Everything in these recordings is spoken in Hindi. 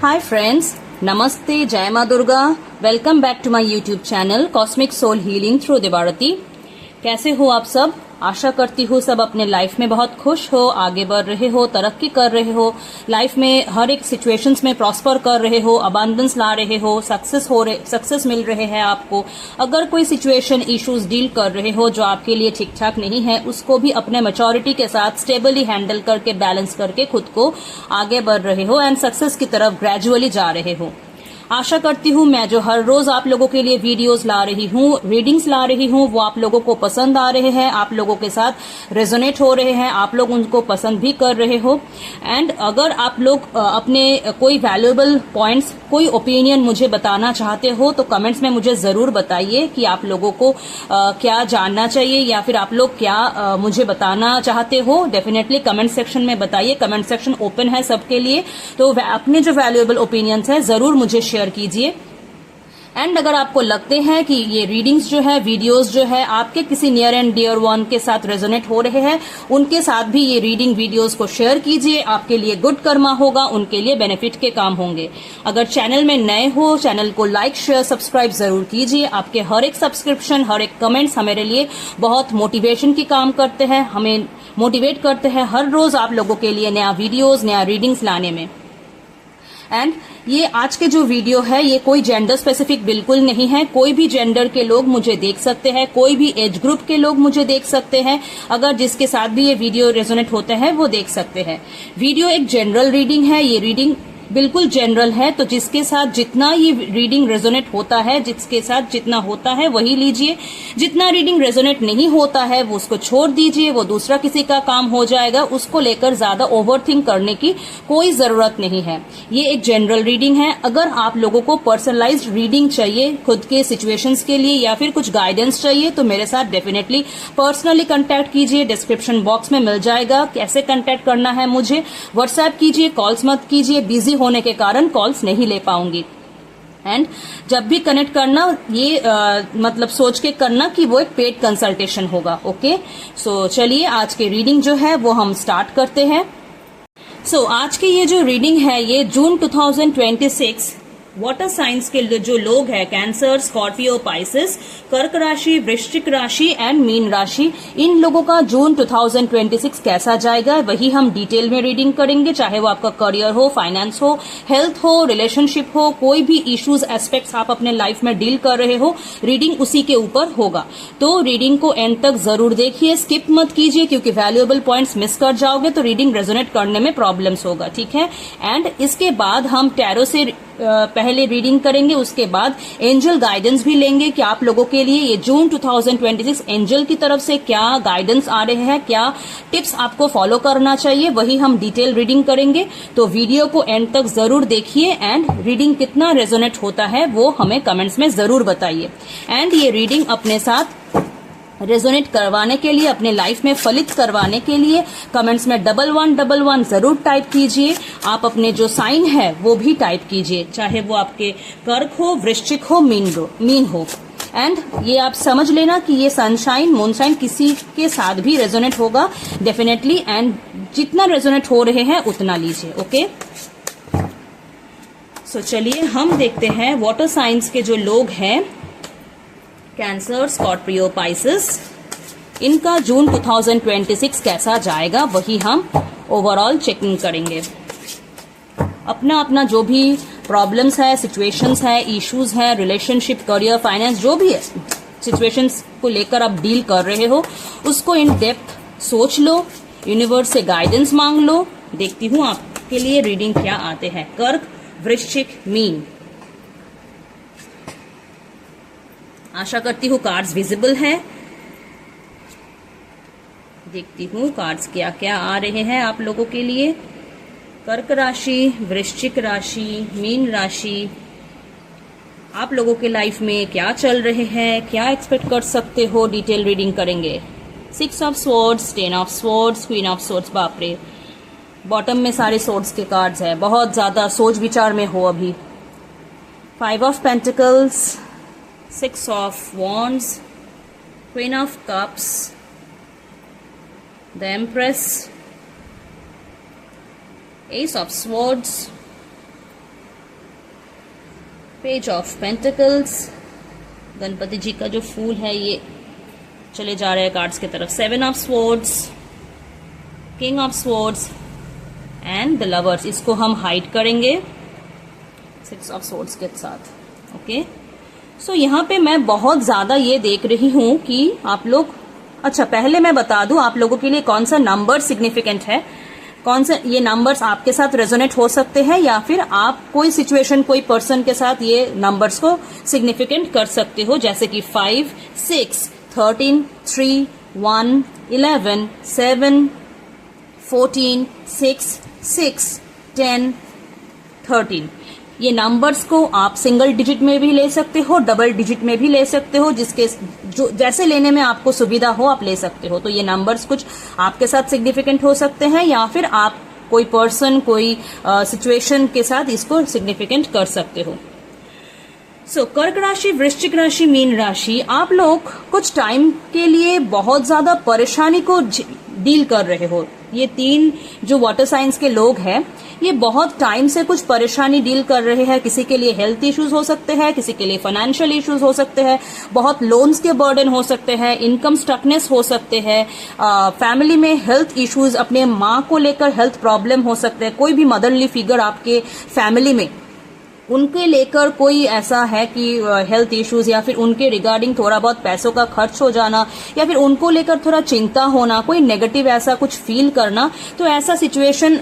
हाय फ्रेंड्स, नमस्ते, जय माँ Durga. Welcome back to my YouTube channel cosmic soul healing through Devarti. कैसे हो आप सब? आशा करती हूँ सब अपने लाइफ में बहुत खुश हो, आगे बढ़ रहे हो, तरक्की कर रहे हो, लाइफ में हर एक सिचुएशंस में प्रॉस्पर कर रहे हो, अबांडेंस ला रहे हो, सक्सेस मिल रहे हैं आपको। अगर कोई सिचुएशन इश्यूज डील कर रहे हो जो आपके लिए ठीक ठाक नहीं है, उसको भी अपने मैच्योरिटी के साथ स्टेबली हैंडल करके, बैलेंस करके खुद को आगे बढ़ रहे हो एंड सक्सेस की तरफ ग्रेजुअली जा रहे हो। आशा करती हूँ मैं जो हर रोज आप लोगों के लिए वीडियोस ला रही हूँ, रीडिंग्स ला रही हूँ, वो आप लोगों को पसंद आ रहे हैं, आप लोगों के साथ रेजोनेट हो रहे हैं, आप लोग उनको पसंद भी कर रहे हो। एंड अगर आप लोग अपने कोई वैल्यूएबल पॉइंट्स, कोई ओपिनियन मुझे बताना चाहते हो तो कमेंट्स में मुझे जरूर बताइए कि आप लोगों को क्या जानना चाहिए या फिर आप लोग क्या मुझे बताना चाहते हो। डेफिनेटली कमेंट सेक्शन में बताइए, कमेंट सेक्शन ओपन है सबके लिए। तो अपने जो वैल्यूएबल ओपिनियंस है जरूर मुझे शेयर कीजिए। एंड अगर आपको लगते हैं कि ये रीडिंग्स जो है, वीडियोस जो है आपके किसी नियर एंड डियर वन के साथ रेजोनेट हो रहे हैं, उनके साथ भी ये रीडिंग वीडियोस को शेयर कीजिए। आपके लिए गुड कर्मा होगा, उनके लिए बेनिफिट के काम होंगे। अगर चैनल में नए हो, चैनल को लाइक शेयर सब्सक्राइब जरूर कीजिए। आपके हर एक सब्सक्रिप्शन, हर एक कमेंट्स हमारे लिए बहुत मोटिवेशन की काम करते हैं, हमें मोटिवेट करते हैं हर रोज आप लोगों के लिए नया वीडियोज, नया रीडिंग्स लाने में। एंड ये आज के जो वीडियो है ये कोई जेंडर स्पेसिफिक बिल्कुल नहीं है। कोई भी जेंडर के लोग मुझे देख सकते हैं, कोई भी एज ग्रुप के लोग मुझे देख सकते हैं। अगर जिसके साथ भी ये वीडियो रेजोनेट होते हैं वो देख सकते हैं। वीडियो एक जनरल रीडिंग है, ये रीडिंग बिल्कुल जनरल है। तो जिसके साथ जितना ये रीडिंग रेजोनेट होता है, जिसके साथ जितना होता है वही लीजिए। जितना रीडिंग रेजोनेट नहीं होता है वो उसको छोड़ दीजिए, वो दूसरा किसी का काम हो जाएगा। उसको लेकर ज्यादा ओवरथिंक करने की कोई जरूरत नहीं है। ये एक जनरल रीडिंग है। अगर आप लोगों को पर्सनलाइज्ड रीडिंग चाहिए खुद के सिचुएशंस के लिए या फिर कुछ गाइडेंस चाहिए तो मेरे साथ डेफिनेटली पर्सनली कांटेक्ट कीजिए। डिस्क्रिप्शन बॉक्स में मिल जाएगा कैसे कांटेक्ट करना है मुझे। व्हाट्सएप कीजिए, कॉल्स मत कीजिए, बिजी होने के कारण कॉल्स नहीं ले पाऊंगी। एंड जब भी कनेक्ट करना ये मतलब सोच के करना कि वो एक पेड कंसल्टेशन होगा। ओके, सो चलिए आज के रीडिंग जो है वो हम स्टार्ट करते हैं। सो आज की ये जो रीडिंग है ये जून 2026 वाटर साइंस के जो लोग हैं, कैंसर, स्कॉर्पियो, पाइसेस, कर्क राशि, वृश्चिक राशि एंड मीन राशि, इन लोगों का जून 2026 कैसा जाएगा वही हम डिटेल में रीडिंग करेंगे। चाहे वो आपका करियर हो, फाइनेंस हो, हेल्थ हो, रिलेशनशिप हो, कोई भी इश्यूज एस्पेक्ट्स आप अपने लाइफ में डील कर रहे हो, रीडिंग उसी के ऊपर होगा। तो रीडिंग को एंड तक जरूर देखिए, स्किप मत कीजिए क्योंकि वैल्यूएबल पॉइंट्स मिस कर जाओगे तो रीडिंग रेजोनेट करने में प्रॉब्लम्स होगा। ठीक है। एंड इसके बाद हम टैरो से पहले रीडिंग करेंगे, उसके बाद एंजल गाइडेंस भी लेंगे कि आप लोगों के लिए ये जून 2026 एंजल की तरफ से क्या गाइडेंस आ रहे हैं, क्या टिप्स आपको फॉलो करना चाहिए, वही हम डिटेल रीडिंग करेंगे। तो वीडियो को एंड तक जरूर देखिए एंड रीडिंग कितना रेजोनेट होता है वो हमें कमेंट्स में जरूर बताइए। एंड ये रीडिंग अपने साथ रेजोनेट करवाने के लिए, अपने लाइफ में फलित करवाने के लिए कमेंट्स में 1111 जरूर टाइप कीजिए। आप अपने जो साइन है वो भी टाइप कीजिए, चाहे वो आपके कर्क हो, वृश्चिक हो, मीन हो। एंड ये आप समझ लेना कि ये सनशाइन, मूनशाइन किसी के साथ भी रेजोनेट होगा डेफिनेटली। एंड जितना रेजोनेट हो रहे हैं उतना लीजिए। ओके, सो चलिए हम देखते हैं वाटर साइंस के जो लोग हैं, कैंसर, स्कॉर्पियो, पाइसेस, इनका जून 2026 कैसा जाएगा वही हम ओवरऑल चेकिंग करेंगे। अपना अपना जो भी प्रॉब्लम्स है, सिचुएशंस है, इश्यूज है, रिलेशनशिप, करियर, फाइनेंस, जो भी है सिचुएशंस को लेकर आप डील कर रहे हो उसको इन डेप्थ सोच लो, यूनिवर्स से गाइडेंस मांग लो। देखती हूँ आपके लिए रीडिंग क्या आते हैं। कर्क, वृश्चिक, मीन। आशा करती हूँ कार्ड्स विजिबल है। देखती हूँ कार्ड्स क्या क्या आ रहे हैं आप लोगों के लिए। कर्क राशि, वृश्चिक राशि, मीन राशि, आप लोगों के लाइफ में क्या चल रहे हैं, क्या एक्सपेक्ट कर सकते हो, डिटेल रीडिंग करेंगे। 6 of swords, 10 of swords, queen of swords. बाप रे, बॉटम में सारे स्वॉर्ड्स के कार्ड्स हैं, बहुत ज्यादा सोच विचार में हो अभी। 5 of pentacles, 6 of wands, Queen of cups, the Empress, Ace of swords, page of pentacles, Ganpati ji का जो फूल है ये चले जा रहे हैं कार्ड्स की तरफ। 7 of swords, king of swords and the lovers, इसको हम हाइड करेंगे 6 ऑफ स्वॉर्ड्स के साथ। ओके, सो यहाँ पे मैं बहुत ज्यादा ये देख रही हूं कि आप लोग, अच्छा पहले मैं बता दूं आप लोगों के लिए कौन सा नंबर सिग्निफिकेंट है, कौन से ये नंबर्स आपके साथ रेजोनेट हो सकते हैं या फिर आप कोई सिचुएशन, कोई पर्सन के साथ ये नंबर्स को सिग्निफिकेंट कर सकते हो, जैसे कि 5, 6, 13, 3, 1, 11, 7, 14, 6, 10, 13। ये नंबर्स को आप सिंगल डिजिट में भी ले सकते हो, डबल डिजिट में भी ले सकते हो, जिसके जो जैसे लेने में आपको सुविधा हो आप ले सकते हो। तो ये नंबर्स कुछ आपके साथ सिग्निफिकेंट हो सकते हैं या फिर आप कोई पर्सन, कोई सिचुएशन के साथ इसको सिग्निफिकेंट कर सकते हो। सो कर्क राशि, वृश्चिक राशि, मीन राशि, आप लोग कुछ टाइम के लिए बहुत ज्यादा परेशानी को डील कर रहे हो। ये 3 जो वाटर साइंस के लोग हैं ये बहुत टाइम से कुछ परेशानी डील कर रहे हैं। किसी के लिए हेल्थ इश्यूज हो सकते हैं, किसी के लिए फाइनेंशियल इश्यूज हो सकते हैं, बहुत लोन्स के बर्डन हो सकते हैं, इनकम स्टकनेस हो सकते हैं, फैमिली में हेल्थ इश्यूज, अपने माँ को लेकर हेल्थ प्रॉब्लम हो सकते हैं, कोई भी मदरली फिगर आपके फैमिली में उनके लेकर कोई ऐसा है कि हेल्थ इश्यूज या फिर उनके रिगार्डिंग थोड़ा बहुत पैसों का खर्च हो जाना या फिर उनको लेकर थोड़ा चिंता होना, कोई नेगेटिव ऐसा कुछ फील करना, तो ऐसा सिचुएशन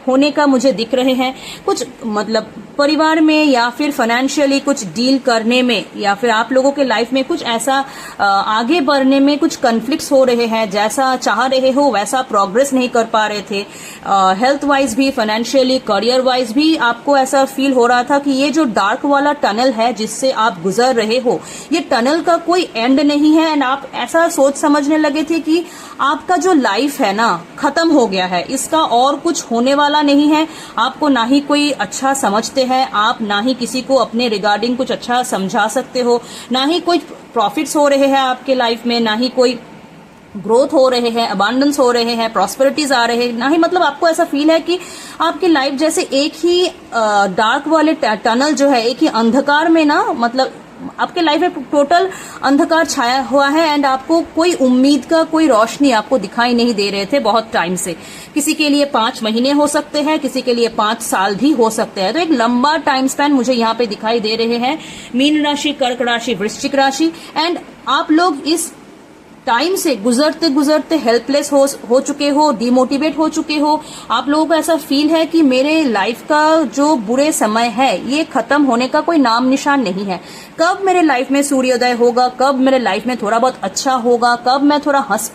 होने का मुझे दिख रहे हैं। कुछ मतलब परिवार में या फिर फाइनेंशियली कुछ डील करने में या फिर आप लोगों के लाइफ में कुछ ऐसा आगे बढ़ने में कुछ कन्फ्लिक्ट्स हो रहे हैं, जैसा चाह रहे हो वैसा प्रोग्रेस नहीं कर पा रहे थे। हेल्थ वाइज भी, फाइनेंशियली, करियर वाइज भी आपको ऐसा फील हो रहा था कि ये जो डार्क वाला टनल है जिससे आप गुजर रहे हो, ये टनल का कोई एंड नहीं है। एंड आप ऐसा सोच समझने लगे थे कि आपका जो लाइफ है ना खत्म हो गया है, इसका और कुछ होने वाला नहीं है। आपको ना ही कोई अच्छा समझते हैं आप, ना ही किसी को अपने रिगार्डिंग कुछ अच्छा समझा सकते हो, ना ही कोई प्रॉफिट्स हो रहे हैं आपके लाइफ में, ना ही कोई ग्रोथ हो रहे हैं, अबांडेंस हो रहे हैं, प्रॉस्पेरिटीज आ रहे हैं, ना ही मतलब आपको ऐसा फील है कि आपकी लाइफ जैसे एक ही डार्क वाले टनल जो है, एक ही अंधकार में ना, मतलब आपके लाइफ में टोटल अंधकार छाया हुआ है एंड आपको कोई उम्मीद का कोई रोशनी आपको दिखाई नहीं दे रहे थे बहुत टाइम से। किसी के लिए 5 महीने हो सकते हैं, किसी के लिए 5 साल भी हो सकते हैं। तो एक लंबा टाइम स्पैन मुझे यहाँ पे दिखाई दे रहे हैं। मीन राशि, कर्क राशि, वृश्चिक राशि, एंड आप लोग इस टाइम से गुजरते गुजरते हेल्पलेस हो चुके हो, डिमोटिवेट हो चुके हो। आप लोगों को ऐसा फील है कि मेरे लाइफ का जो बुरे समय है ये खत्म होने का कोई नाम निशान नहीं है। कब मेरे लाइफ में सूर्योदय होगा, कब मेरे लाइफ में थोड़ा बहुत अच्छा होगा, कब मैं थोड़ा हंस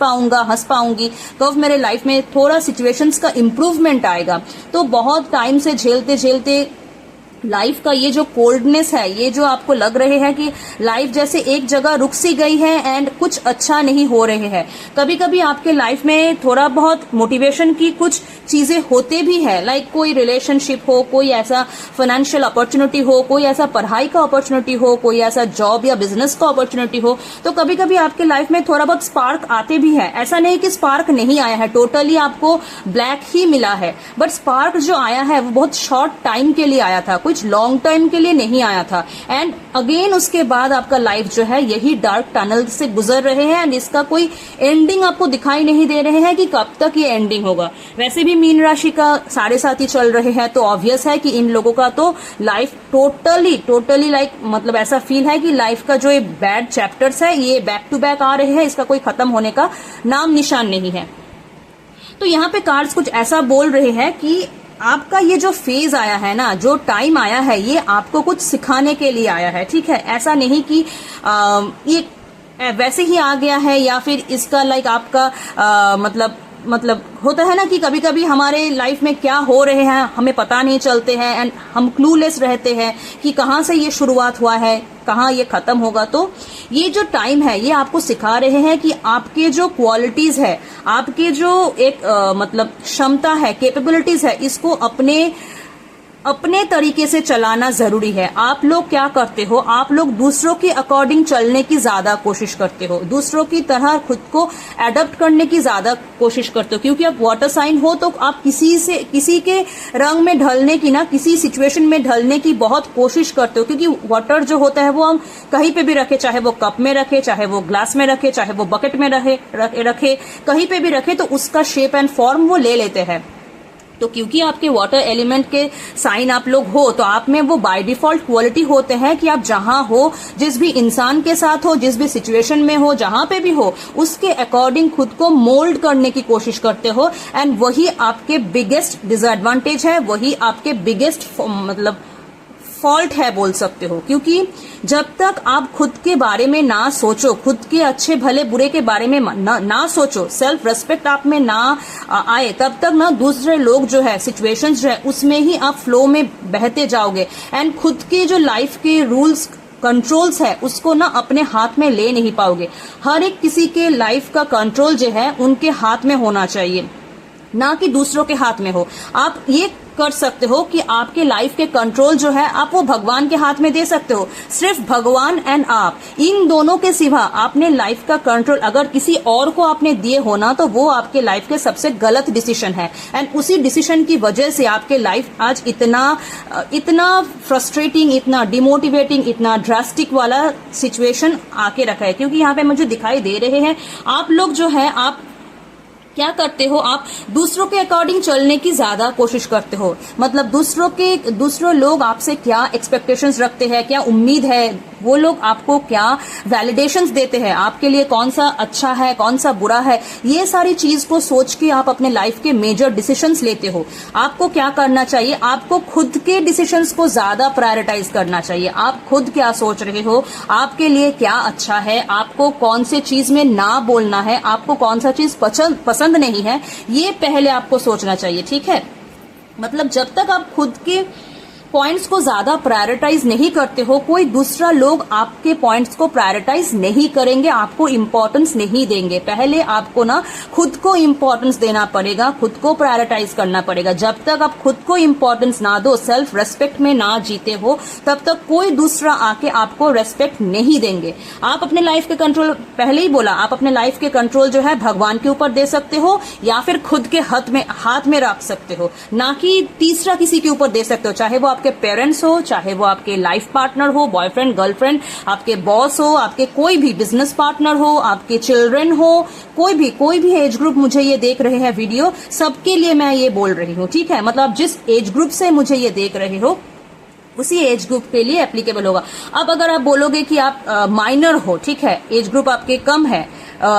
पाऊंगी, कब मेरे लाइफ में थोड़ा सिचुएशंस का इम्प्रूवमेंट आएगा। तो बहुत टाइम से झेलते झेलते लाइफ का ये जो कोल्डनेस है, ये जो आपको लग रहे हैं कि लाइफ जैसे एक जगह रुक सी गई है एंड कुछ अच्छा नहीं हो रहे हैं। कभी कभी आपके लाइफ में थोड़ा बहुत मोटिवेशन की कुछ चीजें होते भी है, लाइक कोई रिलेशनशिप हो, कोई ऐसा फाइनेंशियल अपॉर्चुनिटी हो, कोई ऐसा पढ़ाई का अपॉर्चुनिटी हो, कोई ऐसा जॉब या बिजनेस का अपॉर्चुनिटी हो, तो कभी कभी आपके लाइफ में थोड़ा बहुत स्पार्क आते भी है। ऐसा नहीं कि स्पार्क नहीं आया है, टोटली आपको ब्लैक ही मिला है, बट स्पार्क जो आया है वो बहुत शॉर्ट टाइम के लिए आया था, कुछ लॉन्ग टाइम के लिए नहीं आया था। एंड अगेन उसके बाद आपका लाइफ जो है यही डार्क टनल से गुजर रहे हैं एंड इसका कोई एंडिंग आपको दिखाई नहीं दे रहे हैं कि कब तक ये एंडिंग होगा। वैसे भी मीन राशि का 7.5 चल रहे हैं, तो ऑब्वियस है कि इन लोगों का तो लाइफ टोटली लाइक मतलब ऐसा फील है कि लाइफ का जो ये बैड चैप्टर्स है ये बैक टू बैक आ रहे हैं, इसका कोई खत्म होने का नाम निशान नहीं है। तो यहाँ पे कार्ड्स कुछ ऐसा बोल रहे हैं कि आपका ये जो फेज आया है ना, जो टाइम आया है, ये आपको कुछ सिखाने के लिए आया है। ठीक है, ऐसा नहीं कि ये वैसे ही आ गया है या फिर इसका लाइक आपका मतलब होता है ना कि कभी कभी हमारे लाइफ में क्या हो रहे हैं हमें पता नहीं चलते हैं एंड हम क्लूलेस रहते हैं कि कहाँ से ये शुरुआत हुआ है, कहाँ ये खत्म होगा। तो ये जो टाइम है ये आपको सिखा रहे हैं कि आपके जो क्वालिटीज है, आपके जो एक मतलब क्षमता है, कैपेबिलिटीज है, इसको अपने अपने तरीके से चलाना जरूरी है। आप लोग क्या करते हो, आप लोग दूसरों के अकॉर्डिंग चलने की ज्यादा कोशिश करते हो, दूसरों की तरह खुद को एडप्ट करने की ज्यादा कोशिश करते हो, क्योंकि आप वाटर साइन हो तो आप किसी के रंग में ढलने की ना, किसी सिचुएशन में ढलने की बहुत कोशिश करते हो, क्योंकि वाटर जो होता है वो हम कहीं पे भी रखे, चाहे वो कप में रखे, चाहे वो ग्लास में रखे, चाहे वो बकेट में रखे, कहीं पे भी रखे तो उसका शेप एंड फॉर्म वो ले लेते हैं। तो क्योंकि आपके वाटर एलिमेंट के साइन आप लोग हो, तो आप में वो बाय डिफॉल्ट क्वालिटी होते हैं कि आप जहां हो, जिस भी इंसान के साथ हो, जिस भी सिचुएशन में हो, जहां पे भी हो, उसके अकॉर्डिंग खुद को मोल्ड करने की कोशिश करते हो। एंड वही आपके बिगेस्ट डिसएडवांटेज है, वही आपके बिगेस्ट मतलब फॉल्ट है बोल सकते हो। क्योंकि जब तक आप खुद के बारे में ना सोचो, खुद के अच्छे भले बुरे के बारे में ना सोचो, सेल्फ रेस्पेक्ट आप में ना आए, तब तक ना दूसरे लोग जो है, सिचुएशंस जो है, उसमें ही आप फ्लो में बहते जाओगे। एंड खुद के जो लाइफ के रूल्स कंट्रोल्स है उसको ना अपने हाथ में ले नहीं पाओगे। हर एक किसी के लाइफ का कंट्रोल जो है उनके हाथ में होना चाहिए, ना कि दूसरों के हाथ में हो। आप ये कर सकते हो कि आपके लाइफ के कंट्रोल जो है आप वो भगवान के हाथ में दे सकते हो। सिर्फ भगवान एंड आप, इन दोनों के सिवा आपने लाइफ का कंट्रोल अगर किसी और को आपने दिए हो ना, तो वो आपके लाइफ के सबसे गलत डिसीजन है। एंड उसी डिसीजन की वजह से आपके लाइफ आज इतना फ्रस्ट्रेटिंग, इतना डिमोटिवेटिंग, इतना ड्रास्टिक वाला सिचुएशन आके रखा है। क्योंकि यहाँ पे मुझे दिखाई दे रहे हैं आप लोग जो है, आप क्या करते हो, आप दूसरों के अकॉर्डिंग चलने की ज्यादा कोशिश करते हो। मतलब दूसरों लोग आपसे क्या एक्सपेक्टेशंस रखते हैं, क्या उम्मीद है, वो लोग आपको क्या वैलिडेशंस देते हैं, आपके लिए कौन सा अच्छा है, कौन सा बुरा है, ये सारी चीज को सोच के आप अपने लाइफ के मेजर डिसीजंस लेते हो। आपको क्या करना चाहिए, आपको खुद के डिसीजंस को ज्यादा प्रायोरिटाइज करना चाहिए। आप खुद क्या सोच रहे हो, आपके लिए क्या अच्छा है, आपको कौन से चीज में ना बोलना है, आपको कौन सा चीज पसंद नहीं है, ये पहले आपको सोचना चाहिए। ठीक है, मतलब जब तक आप खुद के पॉइंट्स को ज्यादा प्रायोरिटाइज नहीं करते हो, कोई दूसरा लोग आपके पॉइंट्स को प्रायोरिटाइज नहीं करेंगे, आपको इंपॉर्टेंस नहीं देंगे। पहले आपको ना खुद को इंपॉर्टेंस देना पड़ेगा, खुद को प्रायोरिटाइज करना पड़ेगा। जब तक आप खुद को इंपॉर्टेंस ना दो, सेल्फ रेस्पेक्ट में ना जीते हो, तब तक कोई दूसरा आके आपको रेस्पेक्ट नहीं देंगे। आप अपने लाइफ के कंट्रोल, पहले ही बोला, आप अपने लाइफ के कंट्रोल जो है भगवान के ऊपर दे सकते हो, या फिर खुद के हाथ में रख सकते हो, ना कि तीसरा किसी के ऊपर दे सकते हो। चाहे वो आपके पेरेंट्स हो, चाहे वो आपके लाइफ पार्टनर हो, बॉयफ्रेंड गर्लफ्रेंड, आपके बॉस हो, आपके कोई भी बिजनेस पार्टनर हो, आपके चिल्ड्रन हो, कोई भी एज ग्रुप मुझे ये देख रहे हैं वीडियो, सबके लिए मैं ये बोल रही हूँ। ठीक है, मतलब जिस एज ग्रुप से मुझे ये देख रहे हो उसी एज ग्रुप के लिए एप्लीकेबल होगा। अब अगर आप बोलोगे कि आप माइनर हो, ठीक है, एज ग्रुप आपके कम है,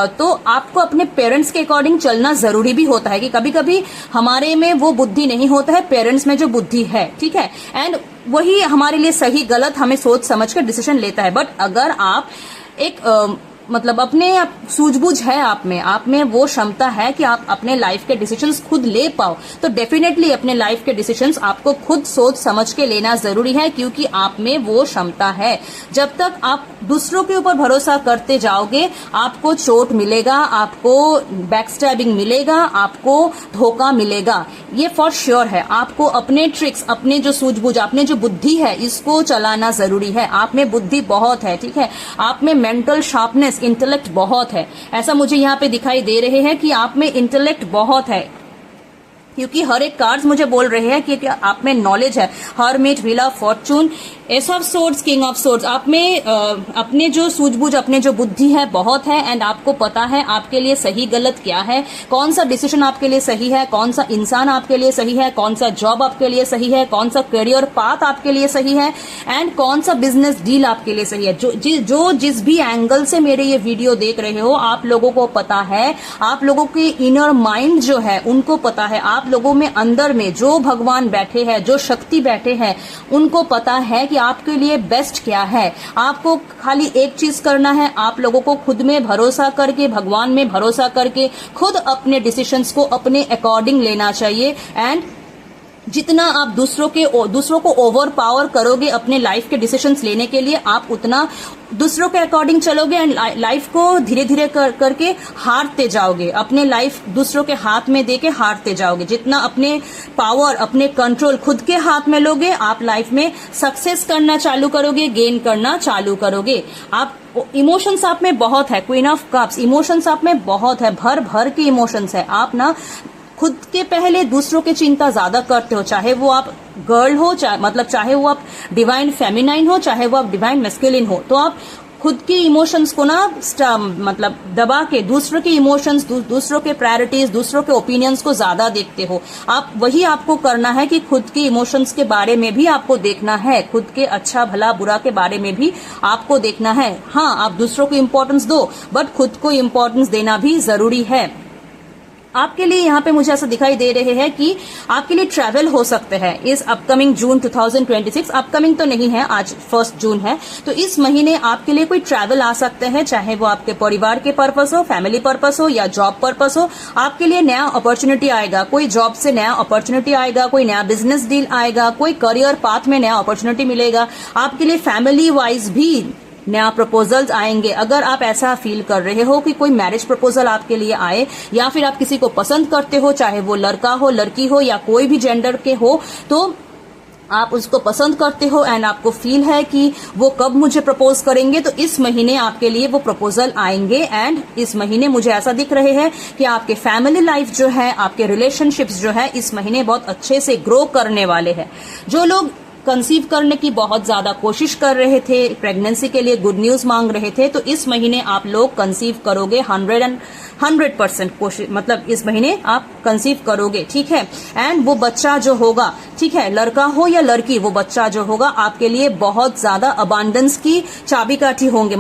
तो आपको अपने पेरेंट्स के अकॉर्डिंग चलना जरूरी भी होता है कि कभी कभी हमारे में वो बुद्धि नहीं होता है, पेरेंट्स में जो बुद्धि है। ठीक है, एंड वही हमारे लिए सही गलत हमें सोच समझ कर डिसीजन लेता है। बट अगर आप एक मतलब अपने सूझबूझ है आप में वो क्षमता है कि आप अपने लाइफ के डिसीजंस खुद ले पाओ, तो डेफिनेटली अपने लाइफ के डिसीजंस आपको खुद सोच समझ के लेना जरूरी है, क्योंकि आप में वो क्षमता है। जब तक आप दूसरों के ऊपर भरोसा करते जाओगे, आपको चोट मिलेगा, आपको बैकस्टैबिंग मिलेगा, आपको धोखा मिलेगा, ये फॉर श्योर है। आपको अपने ट्रिक्स, अपने जो सूझबूझ, अपने जो बुद्धि है, इसको चलाना जरूरी है। आप में बुद्धि बहुत है, ठीक है, आप में मेंटल शार्पनेस, इंटेलेक्ट बहुत है। ऐसा मुझे यहाँ पे दिखाई दे रहे हैं कि आप में इंटेलेक्ट बहुत है, क्योंकि हर एक कार्ड्स मुझे बोल रहे हैं कि आप में नॉलेज है। Hermit, wheel of Fortune, S of swords, king of swords, आप में अपने जो सूझबूझ, अपने जो बुद्धि है बहुत है। एंड आपको पता है आपके लिए सही गलत क्या है, कौन सा डिसीजन आपके लिए सही है, कौन सा इंसान आपके लिए सही है, कौन सा जॉब आपके लिए सही है, कौन सा करियर पाथ आपके लिए सही है, एंड कौन सा बिजनेस डील आपके लिए सही है। जो जिस भी एंगल से मेरे ये वीडियो देख रहे हो, आप लोगों को पता है, आप लोगों के इनर माइंड जो है उनको पता है, आप लोगों में अंदर में जो भगवान बैठे हैं, जो शक्ति बैठे हैं, उनको पता है कि आपके लिए बेस्ट क्या है। आपको खाली एक चीज करना है, आप लोगों को खुद में भरोसा करके, भगवान में भरोसा करके खुद अपने डिसीजंस को अपने अकॉर्डिंग लेना चाहिए। एंड जितना आप दूसरों को ओवर पावर करोगे अपने लाइफ के डिसीजंस लेने के लिए, आप उतना दूसरों के अकॉर्डिंग चलोगे एंड लाइफ को धीरे धीरे करके हारते जाओगे। अपने लाइफ दूसरों के हाथ में देके हारते जाओगे। जितना अपने पावर, अपने कंट्रोल खुद के हाथ में लोगे, आप लाइफ में सक्सेस करना चालू करोगे, गेन करना चालू करोगे। आप इमोशंस आप में बहुत है, क्वीन ऑफ कप्स, इमोशंस आप में बहुत है, भर भर के इमोशंस है। आप ना खुद के पहले दूसरों की चिंता ज्यादा करते हो, चाहे वो आप गर्ल हो, चाहे वो आप डिवाइन फेमिनाइन हो, चाहे वो आप डिवाइन मैस्कुलिन हो। तो आप खुद की इमोशंस को ना दबा के दूसरों के इमोशंस, दूसरों के प्रायोरिटीज, दूसरों के ओपिनियंस को ज्यादा देखते हो। वही आपको करना है कि खुद के इमोशंस के बारे में भी आपको देखना है, खुद के अच्छा भला बुरा के बारे में भी आपको देखना है। हाँ, आप दूसरों को इम्पोर्टेंस दो, बट खुद को इम्पोर्टेंस देना भी जरूरी है। आपके लिए यहाँ पे मुझे ऐसा दिखाई दे रहे हैं कि आपके लिए ट्रैवल हो सकते हैं इस अपकमिंग जून 2026। अपकमिंग तो नहीं है, आज 1 जून है, तो इस महीने आपके लिए कोई ट्रैवल आ सकते हैं, चाहे वो आपके परिवार के पर्पस हो, फैमिली पर्पस हो या जॉब पर्पस हो। आपके लिए नया अपॉर्चुनिटी आएगा, कोई जॉब से नया अपॉर्चुनिटी आएगा, कोई नया बिजनेस डील आएगा, कोई करियर पाथ में नया अपॉर्चुनिटी मिलेगा। आपके लिए फैमिली वाइज भी नया प्रपोजल्स आएंगे। अगर आप ऐसा फील कर रहे हो कि कोई मैरिज प्रपोजल आपके लिए आए, या फिर आप किसी को पसंद करते हो, चाहे वो लड़का हो, लड़की हो या कोई भी जेंडर के हो, तो आप उसको पसंद करते हो एंड आपको फील है कि वो कब मुझे प्रपोज करेंगे, तो इस महीने आपके लिए वो प्रपोजल आएंगे। एंड इस महीने मुझे ऐसा दिख रहे हैं कि आपके फैमिली लाइफ जो है, आपके रिलेशनशिप्स जो है, इस महीने बहुत अच्छे से ग्रो करने वाले हैं। जो लोग कंसीव करने की बहुत ज्यादा कोशिश कर रहे थे, प्रेगनेंसी के लिए गुड न्यूज मांग रहे थे, तो इस महीने आप लोग कंसीव करोगे। 100% कोशिश, इस महीने आप कंसीव करोगे, ठीक है। एंड वो बच्चा जो होगा, ठीक है, लड़का हो या लड़की, वो बच्चा जो होगा आपके लिए बहुत ज्यादा अबांडेंस की चाबीकाठी होंगे।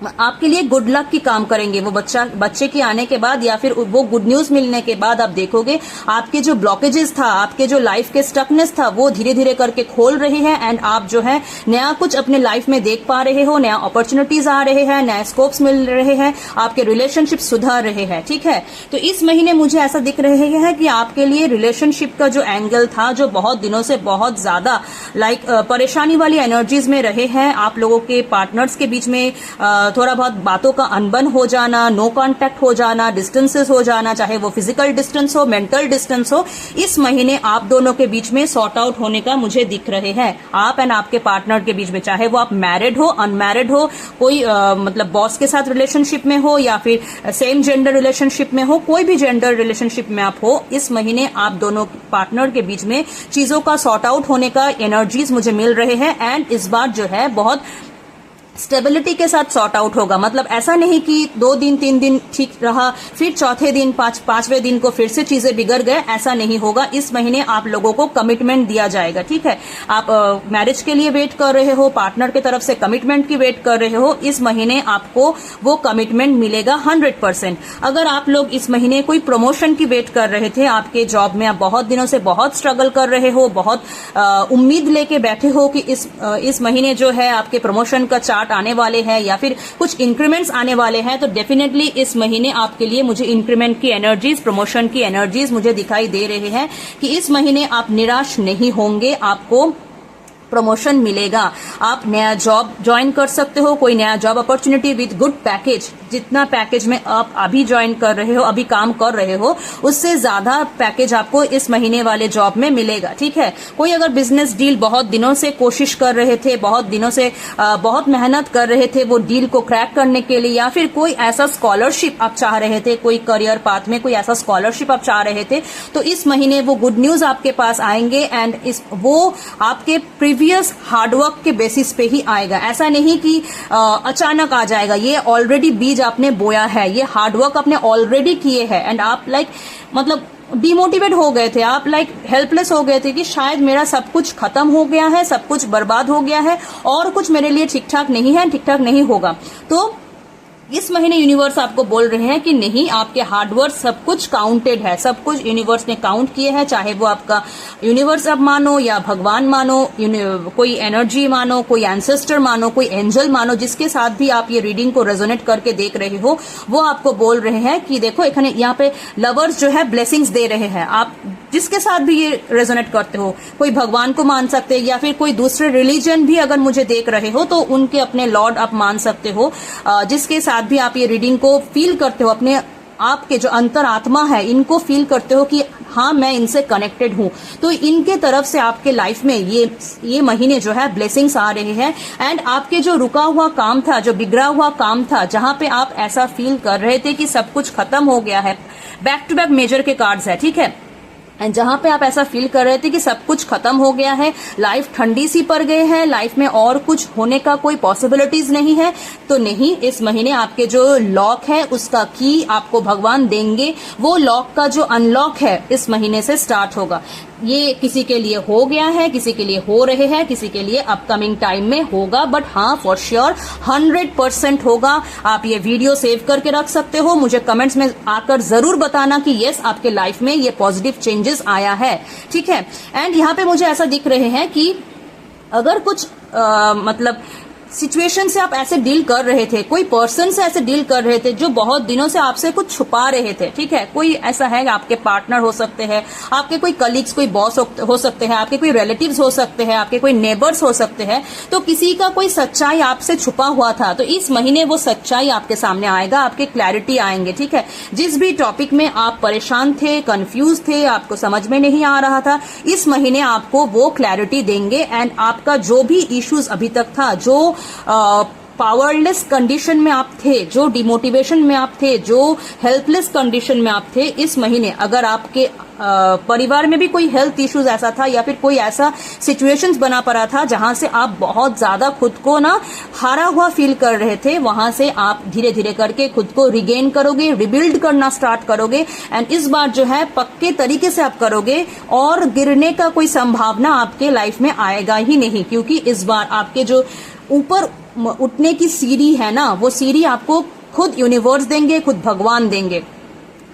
आपके लिए गुड लक की काम करेंगे वो बच्चे के आने के बाद, या फिर वो गुड न्यूज मिलने के बाद आप देखोगे आपके जो ब्लॉकेजेस था, आपके जो लाइफ के स्टकनेस था, वो धीरे धीरे करके खोल रहे हैं। एंड आप जो है नया कुछ अपने लाइफ में देख पा रहे हो, नया अपॉर्चुनिटीज आ रहे हैं, नए स्कोप्स मिल रहे हैं, आपके रिलेशनशिप सुधर रहे हैं, ठीक है। तो इस महीने मुझे ऐसा दिख रहे हैं कि आपके लिए रिलेशनशिप का जो एंगल था, जो बहुत दिनों से बहुत ज्यादा परेशानी वाली एनर्जीज में रहे हैं, आप लोगों के पार्टनर्स के बीच में थोड़ा बहुत बातों का अनबन हो जाना, नो कांटेक्ट हो जाना, डिस्टेंसेस हो जाना, चाहे वो फिजिकल डिस्टेंस हो, मेंटल डिस्टेंस हो, इस महीने आप दोनों के बीच में सॉर्ट आउट होने का मुझे दिख रहे हैं। आप एंड आपके पार्टनर के बीच में, चाहे वो आप मैरिड हो, अनमैरिड हो, कोई बॉस के साथ रिलेशनशिप में हो या फिर सेम जेंडर रिलेशनशिप में हो, कोई भी जेंडर रिलेशनशिप में आप हो, इस महीने आप दोनों पार्टनर के बीच में चीजों का सॉर्ट आउट होने का एनर्जीज मुझे मिल रहे हैं। एंड इस बार जो है बहुत स्टेबिलिटी के साथ सॉर्ट आउट होगा। ऐसा नहीं कि 2 दिन 3 दिन ठीक रहा, फिर चौथे दिन पांचवें दिन को फिर से चीजें बिगड़ गए, ऐसा नहीं होगा। इस महीने आप लोगों को कमिटमेंट दिया जाएगा, ठीक है। आप मैरिज के लिए वेट कर रहे हो, पार्टनर की तरफ से कमिटमेंट की वेट कर रहे हो, इस महीने आपको वो कमिटमेंट मिलेगा 100%। अगर आप लोग इस महीने कोई प्रमोशन की वेट कर रहे थे, आपके जॉब में आप बहुत दिनों से बहुत स्ट्रगल कर रहे हो, बहुत उम्मीद लेके बैठे हो कि इस महीने जो है आपके प्रमोशन का चार्ट आने वाले हैं या फिर कुछ इंक्रीमेंट्स आने वाले हैं, तो डेफिनेटली इस महीने आपके लिए मुझे इंक्रीमेंट की एनर्जीज, प्रमोशन की एनर्जीज मुझे दिखाई दे रहे हैं कि इस महीने आप निराश नहीं होंगे, आपको प्रमोशन मिलेगा। आप नया जॉब ज्वाइन कर सकते हो, कोई नया job opportunity with good package. जितना पैकेज में आप अभी ज्वाइन कर रहे हो, अभी काम कर रहे हो, उससे ज्यादा पैकेज आपको इस महीने वाले जॉब में मिलेगा, ठीक है। कोई अगर बिजनेस डील बहुत दिनों से कोशिश कर रहे थे, बहुत दिनों से बहुत मेहनत कर रहे थे वो डील को क्रैक करने के लिए, या फिर कोई ऐसा स्कॉलरशिप आप चाह रहे थे, कोई करियर पाथ में कोई ऐसा स्कॉलरशिप आप चाह रहे थे, तो इस महीने वो गुड न्यूज आपके पास आएंगे। एंड वो आपके प्रीवियस हार्डवर्क के बेसिस पे ही आएगा। ऐसा नहीं कि अचानक आ जाएगा, ये ऑलरेडी बीज आपने बोया है, ये हार्डवर्क आपने ऑलरेडी किए हैं। एंड आप डिमोटिवेट हो गए थे, आप हेल्पलेस हो गए थे कि शायद मेरा सब कुछ खत्म हो गया है, सब कुछ बर्बाद हो गया है और कुछ मेरे लिए ठीक ठाक नहीं है, ठीक ठाक नहीं होगा। तो इस महीने यूनिवर्स आपको बोल रहे हैं कि नहीं, आपके हार्डवर्क सब कुछ काउंटेड है, सब कुछ यूनिवर्स ने काउंट किए हैं। चाहे वो आपका यूनिवर्स आप मानो या भगवान मानो, कोई एनर्जी मानो, कोई एंसेस्टर मानो, कोई एंजल मानो, जिसके साथ भी आप ये रीडिंग को रेजोनेट करके देख रहे हो, वो आपको बोल रहे हैं कि देखो, यहाँ पे लवर्स जो है ब्लेसिंग्स दे रहे हैं। आप जिसके साथ भी ये रेजोनेट करते हो, कोई भगवान को मान सकते हैं या फिर कोई दूसरे रिलीजन भी अगर मुझे देख रहे हो तो उनके अपने लॉर्ड आप मान सकते हो, जिसके साथ भी आप ये रीडिंग को फील करते हो, अपने आपके जो अंतरात्मा है इनको फील करते हो कि हाँ मैं इनसे कनेक्टेड हूं, तो इनके तरफ से आपके लाइफ में ये महीने जो है ब्लेसिंग्स आ रहे हैं। एंड आपके जो रुका हुआ काम था, जो बिगड़ा हुआ काम था, जहां पे आप ऐसा फील कर रहे थे कि सब कुछ खत्म हो गया है, बैक टू बैक मेजर के कार्ड्स है, ठीक है, एंड जहां पे आप ऐसा फील कर रहे थे कि सब कुछ खत्म हो गया है, लाइफ ठंडी सी पड़ गई है, लाइफ में और कुछ होने का कोई पॉसिबिलिटीज नहीं है, तो नहीं, इस महीने आपके जो लॉक है उसका की आपको भगवान देंगे। वो लॉक का जो अनलॉक है इस महीने से स्टार्ट होगा। ये किसी के लिए हो गया है, किसी के लिए हो रहे हैं, किसी के लिए अपकमिंग टाइम में होगा, बट हाँ फॉर श्योर 100% होगा। आप ये वीडियो सेव करके रख सकते हो, मुझे कमेंट्स में आकर जरूर बताना कि यस आपके लाइफ में ये पॉजिटिव चेंजेस आया है, ठीक है। एंड यहाँ पे मुझे ऐसा दिख रहे हैं कि अगर कुछ मतलब सिचुएशन से आप ऐसे डील कर रहे थे, कोई पर्सन से ऐसे डील कर रहे थे जो बहुत दिनों से आपसे कुछ छुपा रहे थे, ठीक है, कोई ऐसा है, आपके पार्टनर हो सकते हैं, आपके कोई कलीग्स, कोई बॉस हो सकते हैं, आपके कोई रिलेटिव्स हो सकते हैं, आपके कोई नेबर्स हो सकते हैं, तो किसी का कोई सच्चाई आपसे छुपा हुआ था, तो इस महीने वो सच्चाई आपके सामने आएगा, आपके क्लैरिटी आएंगे, ठीक है। जिस भी टॉपिक में आप परेशान थे, कंफ्यूज थे, आपको समझ में नहीं आ रहा था, इस महीने आपको वो क्लैरिटी देंगे। एंड आपका जो भी इश्यूज अभी तक था, जो पावरलेस कंडीशन में आप थे, जो डिमोटिवेशन में आप थे, जो हेल्पलेस कंडीशन में आप थे, इस महीने अगर आपके परिवार में भी कोई हेल्थ इश्यूज ऐसा था या फिर कोई ऐसा सिचुएशंस बना पड़ा था जहां से आप बहुत ज्यादा खुद को ना हारा हुआ फील कर रहे थे, वहां से आप धीरे धीरे करके खुद को रिगेन करोगे, रिबिल्ड करना स्टार्ट करोगे। एंड इस बार जो है पक्के तरीके से आप करोगे और गिरने का कोई संभावना आपके लाइफ में आएगा ही नहीं, क्योंकि इस बार आपके जो ऊपर उठने की सीढ़ी है ना, वो सीढ़ी आपको खुद यूनिवर्स देंगे, खुद भगवान देंगे,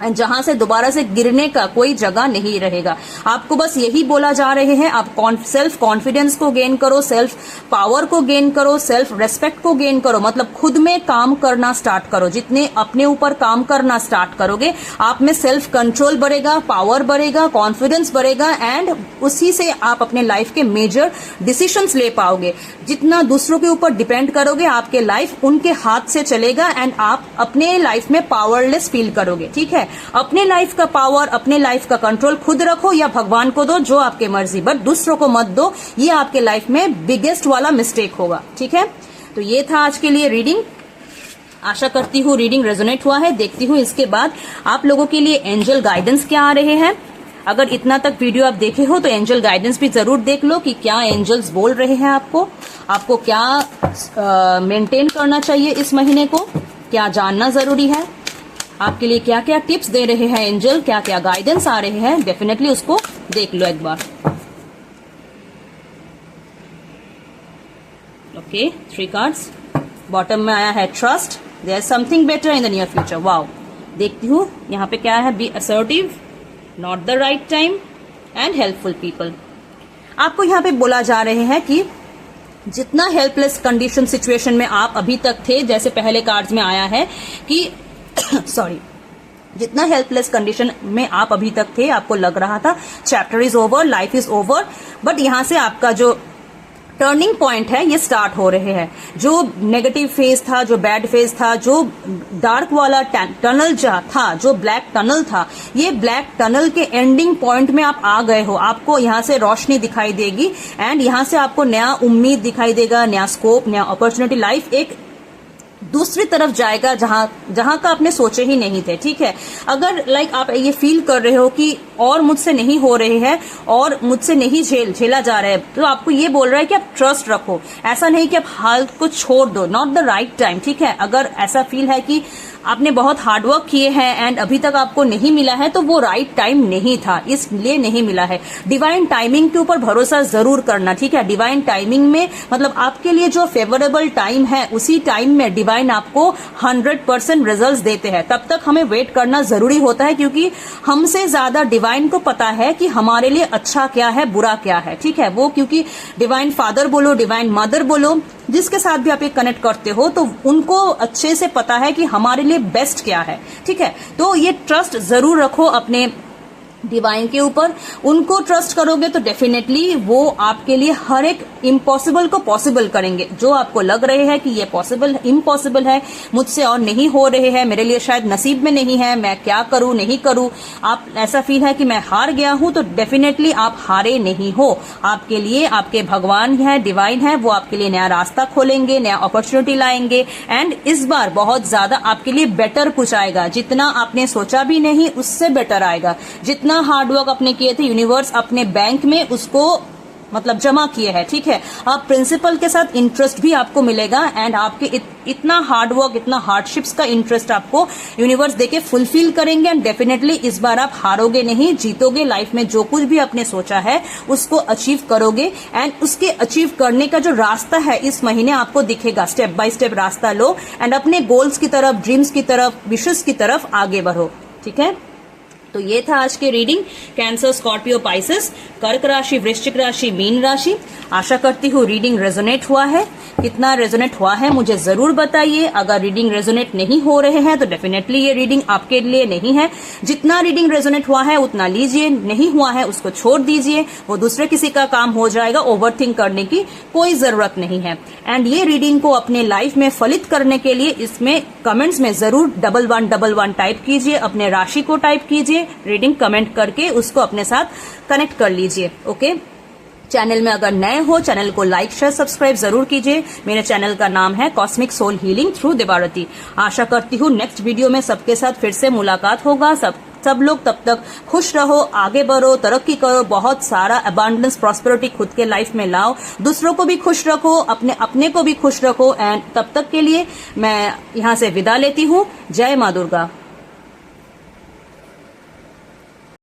जहां से दोबारा से गिरने का कोई जगह नहीं रहेगा। आपको बस यही बोला जा रहे हैं, आप सेल्फ कॉन्फिडेंस को गेन करो, सेल्फ पावर को गेन करो, सेल्फ रेस्पेक्ट को गेन करो, मतलब खुद में काम करना स्टार्ट करो। जितने अपने ऊपर काम करना स्टार्ट करोगे, आप में सेल्फ कंट्रोल बढ़ेगा, पावर बढ़ेगा, कॉन्फिडेंस बढ़ेगा, एंड उसी से आप अपने लाइफ के मेजर डिसीजंस ले पाओगे। जितना दूसरों के ऊपर डिपेंड करोगे, आपके लाइफ उनके हाथ से चलेगा एंड आप अपने लाइफ में पावरलेस फील करोगे, ठीक है। अपने लाइफ का पावर, अपने लाइफ का कंट्रोल खुद रखो या भगवान को दो, जो आपके मर्जी, बट दूसरों को मत दो। ये आपके लाइफ में बिगेस्ट वाला मिस्टेक होगा, ठीक है। तो ये था आज के लिए रीडिंग। आशा करती हूँ रीडिंग रेजोनेट हुआ है। देखती हूँ इसके बाद आप लोगों के लिए एंजल गाइडेंस क्या आ रहे हैं। अगर इतना तक वीडियो आप देखे हो तो एंजल गाइडेंस भी जरूर देख लो कि क्या एंजल्स बोल रहे हैं आपको क्या मेंटेन करना चाहिए इस महीने को, क्या जानना जरूरी है, आपके लिए क्या क्या टिप्स दे रहे हैं एंजल, क्या क्या गाइडेंस आ रहे हैं, डेफिनेटली उसको देख लो एक बार। Okay, 3 cards. बॉटम में आया है trust, there is something better in the near future. Wow, देखती हूँ यहाँ पे क्या है, be assertive, not the right time and helpful people. आपको यहाँ पे बोला जा रहे हैं कि जितना हेल्पलेस कंडीशन सिचुएशन में आप अभी तक थे, जैसे पहले कार्ड्स में आया है कि सॉरी, जितना हेल्पलेस कंडीशन में आप अभी तक थे, आपको लग रहा था chapter is over, life is over, but यहां से आपका जो टर्निंग पॉइंट है ये स्टार्ट हो रहे हैं। जो नेगेटिव फेज था, जो बैड फेज था, जो डार्क वाला टनल था, जो ब्लैक टनल था, ये ब्लैक टनल के एंडिंग पॉइंट में आप आ गए हो। आपको यहाँ से रोशनी दिखाई देगी एंड यहाँ से आपको नया उम्मीद दिखाई देगा, नया स्कोप, नया अपॉर्चुनिटी, लाइफ एक दूसरी तरफ जाएगा जहां का आपने सोचे ही नहीं थे, ठीक है। अगर आप ये फील कर रहे हो कि और मुझसे नहीं हो रहे हैं और मुझसे नहीं झेला जा रहा है, तो आपको ये बोल रहा है कि आप ट्रस्ट रखो। ऐसा नहीं कि आप हाल को छोड़ दो, नॉट द राइट टाइम, ठीक है। अगर ऐसा फील है कि आपने बहुत हार्डवर्क किए हैं एंड अभी तक आपको नहीं मिला है, तो वो राइट टाइम नहीं था, इसलिए नहीं मिला है। डिवाइन टाइमिंग के ऊपर भरोसा जरूर करना, ठीक है। डिवाइन टाइमिंग में मतलब आपके लिए जो फेवरेबल टाइम है, उसी टाइम में डिवाइन आपको 100% रिजल्ट्स देते हैं। तब तक हमें वेट करना जरूरी होता है, क्योंकि हमसे ज्यादा डिवाइन को पता है कि हमारे लिए अच्छा क्या है, बुरा क्या है, ठीक है। वो क्योंकि डिवाइन फादर बोलो, डिवाइन मदर बोलो, जिसके साथ भी आप ये कनेक्ट करते हो, तो उनको अच्छे से पता है कि हमारे लिए बेस्ट क्या है, ठीक है। तो ये ट्रस्ट जरूर रखो अपने डिवाइन के ऊपर, उनको ट्रस्ट करोगे तो डेफिनेटली वो आपके लिए हर एक इम्पॉसिबल को पॉसिबल करेंगे। जो आपको लग रहे हैं कि ये पॉसिबल इम्पॉसिबल है, मुझसे और नहीं हो रहे हैं, मेरे लिए शायद नसीब में नहीं है, मैं क्या करूं नहीं करूं, आप ऐसा फील है कि मैं हार गया हूं, तो डेफिनेटली आप हारे नहीं हो। आपके लिए आपके भगवान है, डिवाइन है, वो आपके लिए नया रास्ता खोलेंगे, नया अपॉर्चुनिटी लाएंगे एंड इस बार बहुत ज्यादा आपके लिए बेटर कुछ आएगा। जितना आपने सोचा भी नहीं उससे बेटर आएगा। जितना हार्डवर्क आपने किए थे, यूनिवर्स अपने बैंक में उसको मतलब जमा किए हैं, ठीक है। आप प्रिंसिपल के साथ इंटरेस्ट भी आपको मिलेगा एंड आपके इतना हार्डवर्क, इतना हार्डशिप्स का इंटरेस्ट आपको यूनिवर्स देके फुलफिल करेंगे एंड डेफिनेटली इस बार आप हारोगे नहीं, जीतोगे। लाइफ में जो कुछ भी आपने सोचा है उसको अचीव करोगे एंड उसके अचीव करने का जो रास्ता है इस महीने आपको दिखेगा। स्टेप बाय स्टेप रास्ता लो एंड अपने गोल्स की तरफ, ड्रीम्स की तरफ, विशेस की तरफ आगे बढ़ो, ठीक है। तो ये था आज के रीडिंग, कैंसर, स्कॉर्पियो, पाइसेस, कर्क राशि, वृश्चिक राशि, मीन राशि। आशा करती हूँ रीडिंग रेजोनेट हुआ है। कितना रेजोनेट हुआ है मुझे जरूर बताइए। अगर रीडिंग रेजोनेट नहीं हो रहे हैं तो डेफिनेटली ये रीडिंग आपके लिए नहीं है। जितना रीडिंग रेजोनेट हुआ है उतना लीजिए, नहीं हुआ है उसको छोड़ दीजिए, वो दूसरे किसी का काम हो जाएगा। ओवरथिंक करने की कोई जरूरत नहीं है। एंड ये रीडिंग को अपने लाइफ में फलित करने के लिए इसमें कमेंट्स में जरूर 1111 टाइप कीजिए, अपने राशि को टाइप कीजिए, रीडिंग कमेंट करके उसको अपने साथ कनेक्ट कर लीजिए। ओके, चैनल में अगर नए हो चैनल को लाइक, शेयर, सब्सक्राइब जरूर कीजिए। मेरे चैनल का नाम है cosmic soul healing through Devarati. आशा करती हूँ नेक्स्ट वीडियो में सबके साथ फिर से मुलाकात होगा। सब लोग तब तक खुश रहो, आगे बढ़ो, तरक्की करो, बहुत सारा अबांडेंस, प्रॉस्पेरिटी खुद के लाइफ में लाओ, दूसरों को भी खुश रखो, अपने को भी खुश रखो। एंड तब तक के लिए मैं यहाँ से विदा लेती हूँ। जय माँ दुर्गा।